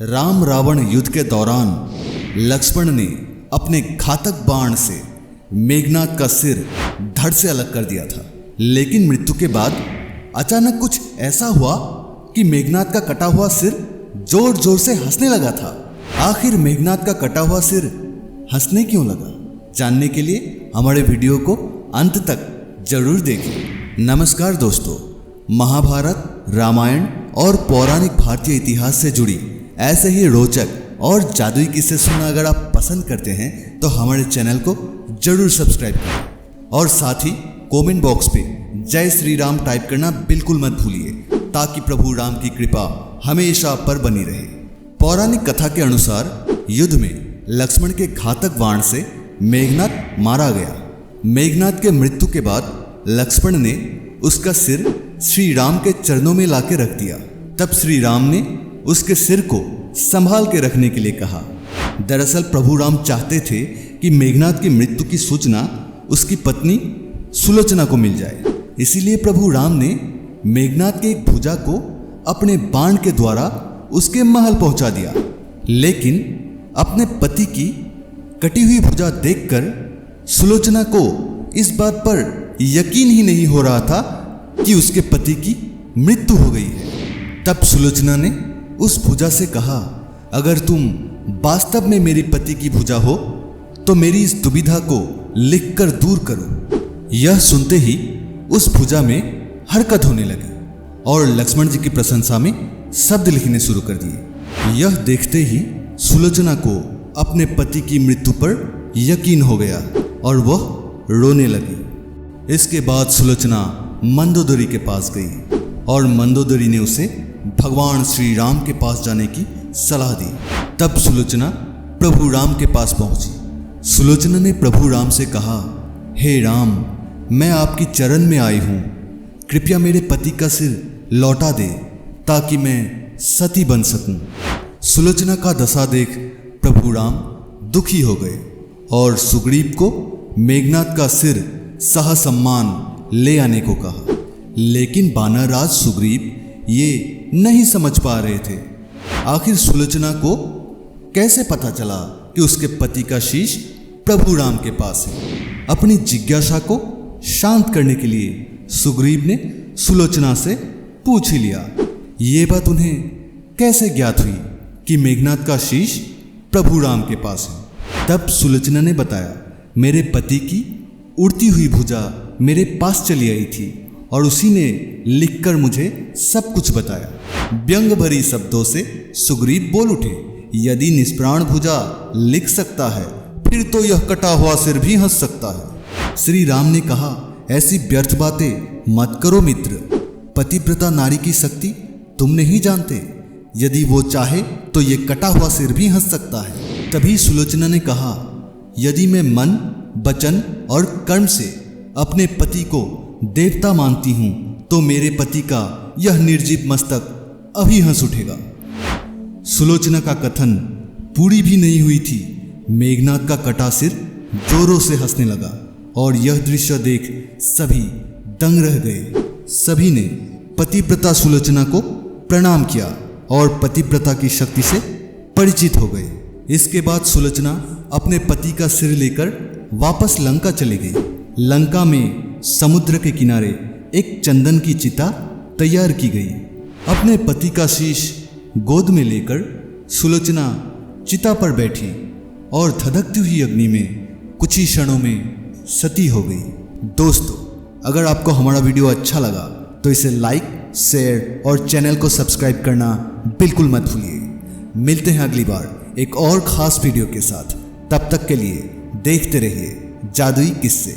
राम रावण युद्ध के दौरान लक्ष्मण ने अपने घातक बाण से मेघनाद का सिर धड़ से अलग कर दिया था। लेकिन मृत्यु के बाद अचानक कुछ ऐसा हुआ कि मेघनाद का कटा हुआ सिर जोर जोर से हंसने लगा था। आखिर मेघनाद का कटा हुआ सिर हंसने क्यों लगा, जानने के लिए हमारे वीडियो को अंत तक जरूर देखें। नमस्कार दोस्तों, महाभारत, रामायण और पौराणिक भारतीय इतिहास से जुड़ी ऐसे ही रोचक और जादुई किस्से सुनना अगर आप पसंद करते हैं तो हमारे चैनल को जरूर सब्सक्राइब करें और साथ ही कमेंट बॉक्स पे जय श्री राम टाइप करना बिल्कुल मत भूलिए, ताकि प्रभु राम की कृपा हमेशा आप पर बनी रहे। पौराणिक कथा के अनुसार युद्ध में लक्ष्मण के घातक बाण से मेघनाद मारा गया। मेघनाद के मृत्यु के बाद लक्ष्मण ने उसका सिर श्री राम के चरणों में लाके रख दिया। तब श्री राम ने उसके सिर को संभाल के रखने के लिए कहा। दरअसल प्रभु राम चाहते थे कि मेघनाद की मृत्यु की सूचना उसकी पत्नी सुलोचना को मिल जाए। इसीलिए प्रभु राम ने मेघनाद के एक भुजा को अपने बाण के द्वारा उसके महल पहुंचा दिया। लेकिन अपने पति की कटी हुई भुजा देखकर सुलोचना को इस बात पर यकीन ही नहीं हो रहा था कि उसके पति की मृत्यु हो गई है। तब सुलोचना ने उस भुजा से कहा, अगर तुम वास्तव में मेरी पति की भुजा हो तो मेरी इस दुविधा को लिखकर दूर करो। यह सुनते ही उस भुजा में हरकत होने लगी और लक्ष्मण जी की प्रशंसा में शब्द लिखने शुरू कर दिए। यह देखते ही सुलोचना को अपने पति की मृत्यु पर यकीन हो गया और वह रोने लगी। इसके बाद सुलोचना मंदोदरी के पास गई और मंदोदरी ने उसे भगवान श्री राम के पास जाने की सलाह दी। तब सुलोचना प्रभु राम के पास पहुंची। सुलोचना ने प्रभु राम से कहा, हे राम, मैं आपकी चरण में आई हूं, कृपया मेरे पति का सिर लौटा दे ताकि मैं सती बन सकूं। सुलोचना का दशा देख प्रभु राम दुखी हो गए और सुग्रीव को मेघनाद का सिर सहसम्मान ले आने को कहा। लेकिन वानरराज सुग्रीव ये नहीं समझ पा रहे थे। आखिर सुलोचना को कैसे पता चला कि उसके पति का शीश प्रभु राम के पास है। अपनी जिज्ञासा को शांत करने के लिए सुग्रीव ने सुलोचना से पूछ ही लिया। ये बात उन्हें कैसे ज्ञात हुई कि मेघनाद का शीश प्रभु राम के पास है। तब सुलोचना ने बताया, मेरे पति की उड़ती हुई भुजा मेरे पास चली आई थी और उसी ने लिखकर मुझे सब कुछ बताया। व्यंग भरी शब्दों से सुग्रीव बोल उठे, यदि निष्प्राण भुजा लिख सकता है फिर तो यह कटा हुआ सिर भी हंस सकता है। श्री राम ने कहा, ऐसी व्यर्थ बातें मत करो मित्र, पतिव्रता नारी की शक्ति तुम नहीं जानते। यदि वो चाहे तो ये कटा हुआ सिर भी हंस सकता है। तभी सुलोचना ने कहा, यदि मैं मन, वचन और कर्म से अपने पति को देवता मानती हूं तो मेरे पति का यह निर्जीव मस्तक अभी हंस उठेगा। सुलोचना का कथन पूरी भी नहीं हुई थी, मेघनाद का कटा सिर जोरों से हंसने लगा और यह दृश्य देख सभी दंग रह गए। सभी ने पतिव्रता सुलोचना को प्रणाम किया और पतिव्रता की शक्ति से परिचित हो गए। इसके बाद सुलोचना अपने पति का सिर लेकर वापस लंका चली गई। लंका में समुद्र के किनारे एक चंदन की चिता तैयार की गई। अपने पति का शीश गोद में लेकर सुलोचना चिता पर बैठी और धधकती हुई अग्नि में कुछ ही क्षणों में सती हो गई। दोस्तों, अगर आपको हमारा वीडियो अच्छा लगा तो इसे लाइक, शेयर और चैनल को सब्सक्राइब करना बिल्कुल मत भूलिए। मिलते हैं अगली बार एक और खास वीडियो के साथ। तब तक के लिए देखते रहिए जादुई किस्से।